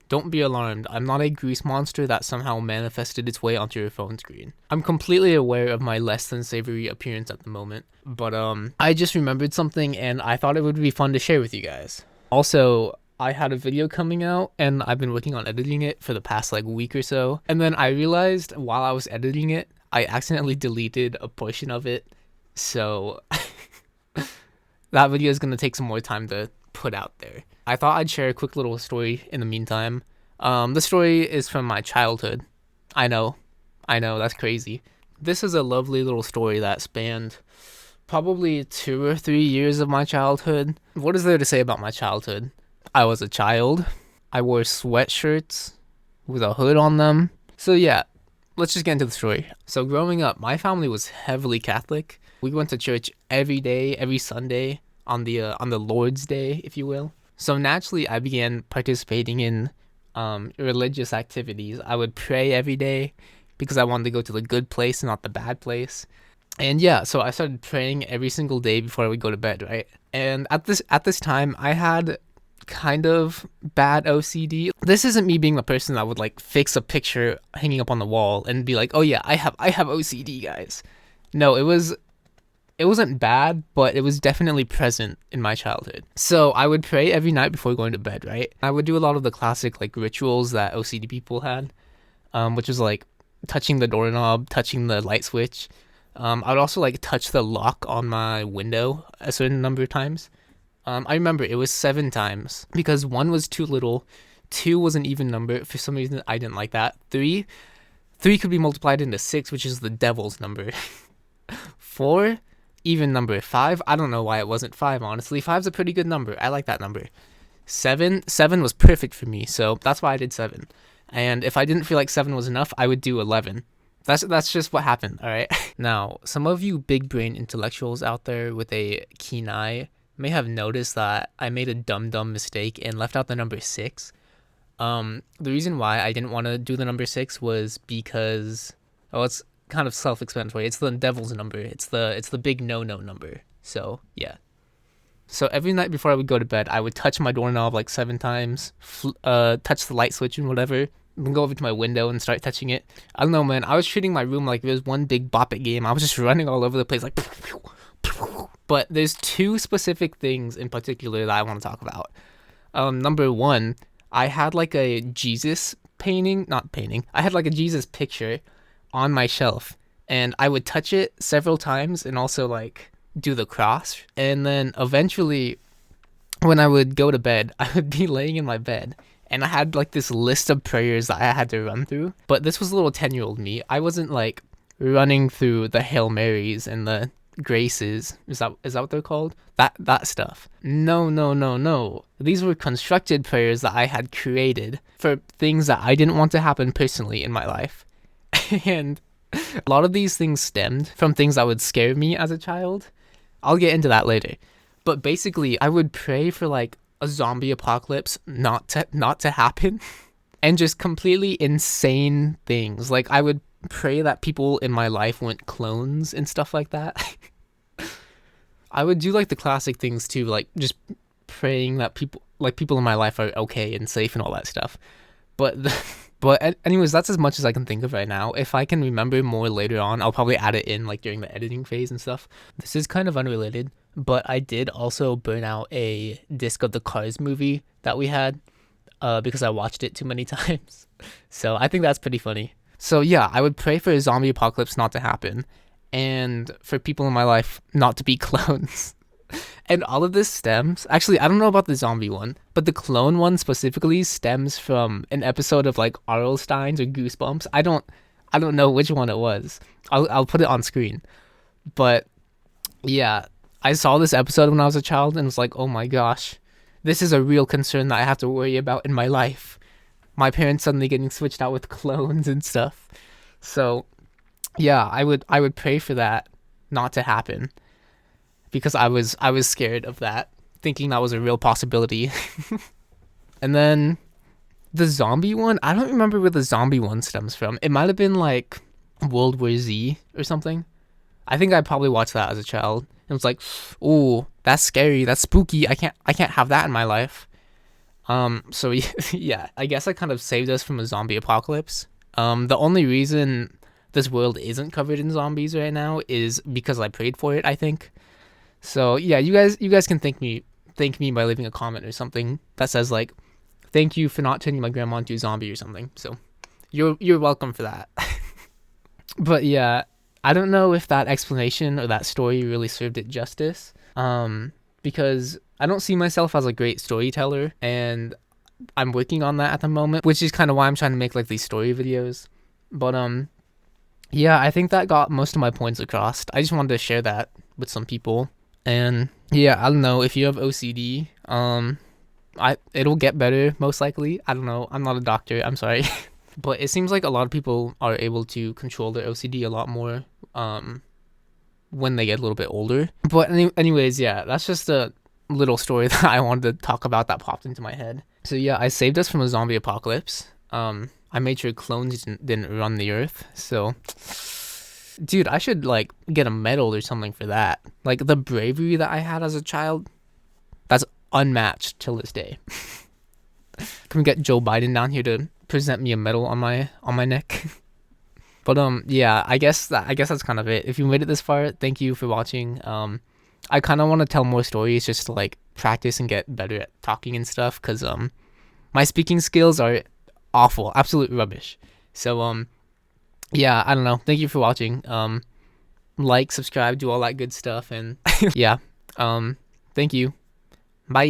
Don't be alarmed. I'm not a grease monster that somehow manifested its way onto your phone screen. I'm completely aware of my less than savory appearance at the moment, but I just remembered something and I thought it would be fun to share with you guys. Also, I had a video coming out and I've been working on editing it for the past like week or so. And then I realized while I was editing it, I accidentally deleted a portion of it. So that video is going to take some more time to put out there. I thought I'd share a quick little story in the meantime. The story is from my childhood. I know, that's crazy. This is a lovely little story that spanned probably 2 or 3 years of my childhood. What is there to say about my childhood? I was a child. I wore sweatshirts with a hood on them. So yeah, let's just get into the story. So growing up, my family was heavily Catholic. We went to church every day, every Sunday on the Lord's Day, if you will. So naturally, I began participating in religious activities. I would pray every day because I wanted to go to the good place and not the bad place. And yeah, so I started praying every single day before I would go to bed, right? And at this time, I had kind of bad OCD. This isn't me being the person that would like fix a picture hanging up on the wall and be like, "Oh yeah, I have OCD, guys." No, it wasn't bad, but it was definitely present in my childhood. So I would pray every night before going to bed, right? I would do a lot of the classic like rituals that OCD people had, which was like touching the doorknob, touching the light switch. I would also like touch the lock on my window a certain number of times. I remember it was 7 times because 1 was too little, 2 was an even number. For some reason, I didn't like that. 3 could be multiplied into 6, which is the devil's number. 4, even number. 5, I don't know why it wasn't 5, honestly. 5's a pretty good number. I like that number. 7 was perfect for me, so that's why I did 7. And if I didn't feel like 7 was enough, I would do 11. That's just what happened, all right? Now, some of you big brain intellectuals out there with a keen eye may have noticed that I made a dumb mistake and left out the number 6. The reason why I didn't want to do the number 6 was because, it's kind of self-explanatory. It's the devil's number. It's the big no-no number. So, yeah. So every night before I would go to bed, I would touch my doorknob like 7 times, touch the light switch and whatever, then go over to my window and start touching it. I don't know, man. I was treating my room like it was one big Bop It game. I was just running all over the place like... But there's 2 specific things in particular that I want to talk about. Number 1, I had like a Jesus I had like a Jesus picture on my shelf, and I would touch it several times and also like do the cross. And then eventually, when I would go to bed, I would be laying in my bed, and I had like this list of prayers that I had to run through. But this was a little 10-year-old me. I wasn't like running through the Hail Marys and the graces. Is that what they're called? That stuff. No. These were constructed prayers that I had created for things that I didn't want to happen personally in my life. And a lot of these things stemmed from things that would scare me as a child. I'll get into that later. But basically, I would pray for like a zombie apocalypse not to happen and just completely insane things. Like I would pray that people in my life weren't clones and stuff like that. I would do like the classic things too, like just praying that people in my life are okay and safe and all that stuff. But anyways, that's as much as I can think of right now. If I can remember more later on, I'll probably add it in like during the editing phase and stuff. This is kind of unrelated, but I did also burn out a disc of the Cars movie that we had because I watched it too many times. So I think that's pretty funny. So yeah, I would pray for a zombie apocalypse not to happen and for people in my life not to be clones. And all of this stems, actually, I don't know about the zombie one, but the clone one specifically stems from an episode of like R.L. Stein's or Goosebumps. I don't know which one it was. I'll put it on screen. But yeah, I saw this episode when I was a child and was like, oh my gosh, this is a real concern that I have to worry about in my life. My parents suddenly getting switched out with clones and stuff. So yeah, I would pray for that not to happen because I was scared of that, thinking that was a real possibility. And then the zombie one, I don't remember where the zombie one stems from. It might have been like World War Z or something. I think I probably watched that as a child and was like, "Ooh, that's scary, that's spooky. I can't have that in my life." So yeah, I guess I kind of saved us from a zombie apocalypse. The only reason this world isn't covered in zombies right now is because I prayed for it, I think. So yeah, you guys can thank me by leaving a comment or something that says like, thank you for not turning my grandma into a zombie or something. So you're welcome for that. But yeah, I don't know if that explanation or that story really served it justice. Because I don't see myself as a great storyteller, and I'm working on that at the moment, which is kind of why I'm trying to make like these story videos. But yeah, I think that got most of my points across. I just wanted to share that with some people. And yeah, I don't know if you have OCD, it'll get better most likely. I don't know. I'm not a doctor. I'm sorry. But it seems like a lot of people are able to control their OCD a lot more when they get a little bit older. But anyways, yeah, that's just a little story that I wanted to talk about that popped into my head. So yeah, I saved us from a zombie apocalypse. I made sure clones didn't run the earth. So, dude, I should like get a medal or something for that. Like the bravery that I had as a child, that's unmatched till this day. Can we get Joe Biden down here to present me a medal on my neck? But yeah, I guess that's kind of it. If you made it this far, thank you for watching. I kind of want to tell more stories just to like practice and get better at talking and stuff, cuz my speaking skills are awful, absolute rubbish. So yeah, I don't know. Thank you for watching. Like, subscribe, do all that good stuff, and yeah. Thank you. Bye.